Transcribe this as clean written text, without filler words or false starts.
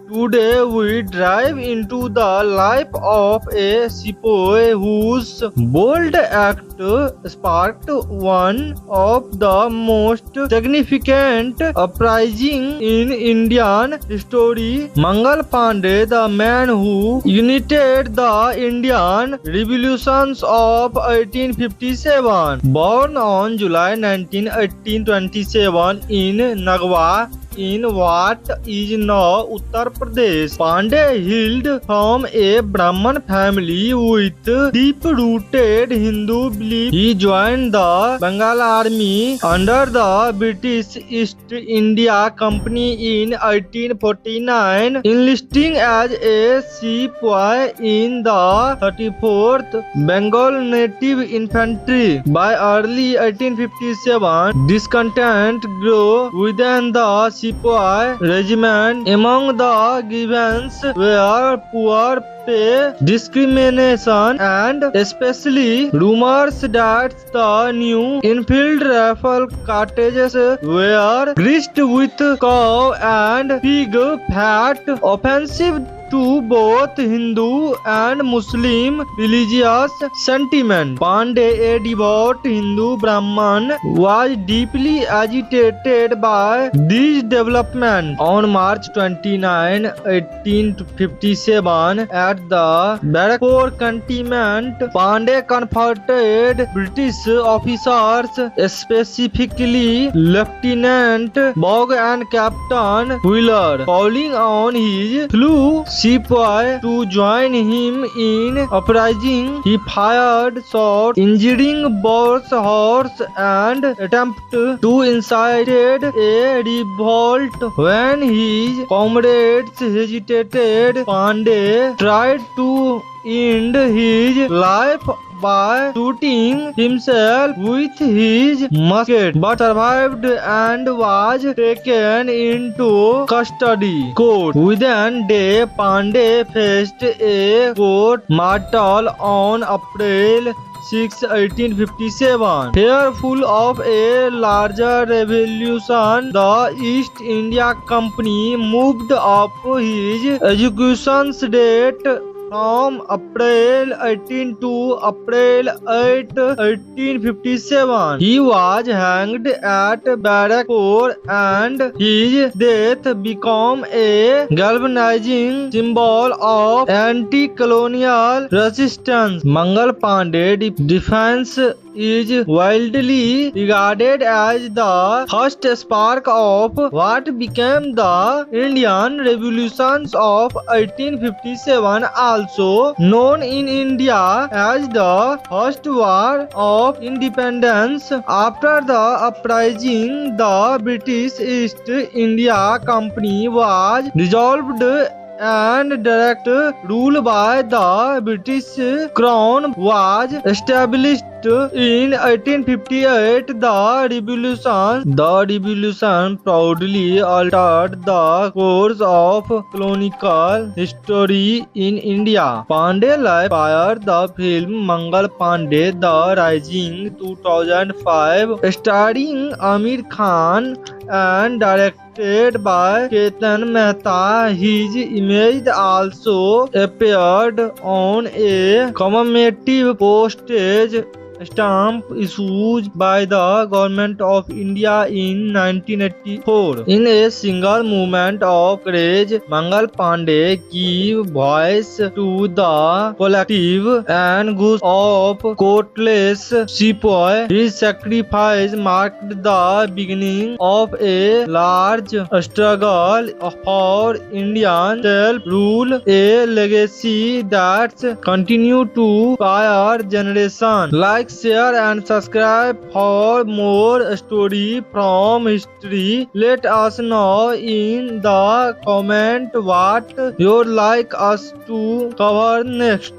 Today we dive into the life of a sepoy whose bold act sparked one of the most significant uprisings in Indian history. Mangal Pandey, the man who united the Indian revolutions of 1857, born on July 19, 1827 in Nagwa, in what is now Uttar Pradesh. Pandey hailed from a Brahmin family with deep-rooted Hindu belief. He joined the Bengal Army under the British East India Company in 1849, enlisting as a sepoy in the 34th Bengal Native Infantry. By early 1857, discontent grew within the sepoy regiment. Among the grievances were poor pay, discrimination, and especially rumors that the new Enfield rifle cartridges were greased with cow and pig fat, offensive to both Hindu and Muslim religious sentiment. Pandey, a devout Hindu Brahman, was deeply agitated by these developments. On March 29, 1857, at the Barakpur cantonment, Pandey confronted British officers, specifically Lieutenant Bogg and Captain Wheeler, calling on his fellow sepoy to join him in uprising. He fired shots, injuring both horse and attempted to incite a revolt. When his comrades hesitated, Pandey tried to end his life by shooting himself with his musket, but survived and was taken into custody. Court. Within day, Pandey faced a court martial on April 6, 1857. Fearful of a larger revolution, the East India Company moved up his execution date from April 18 to April 8, 1857. He was hanged at Barakpur, and his death became a galvanizing symbol of anti-colonial resistance. Mangal Pandey defense is widely regarded as the first spark of what became the Indian revolutions of 1857, also known in India as the First War of Independence. After the uprising, the British East India Company was dissolved and direct rule by the British Crown was established. In 1858, the revolution proudly altered the course of colonial history in India. Pandey life inspired the film Mangal Pandey The Rising 2005, starring Amir Khan and directed by Ketan Mehta. His image also appeared on a commemorative postage stamp issued by the Government of India in 1984. In a single movement of courage, Mangal Pandey gave voice to the collective anguish of courtless sepoy. His sacrifice marked the beginning of a large struggle for Indian self-rule, a legacy that continues to inspire generations. Like, share and subscribe for more stories from history. Let us know in the comment what you'd like us to cover next.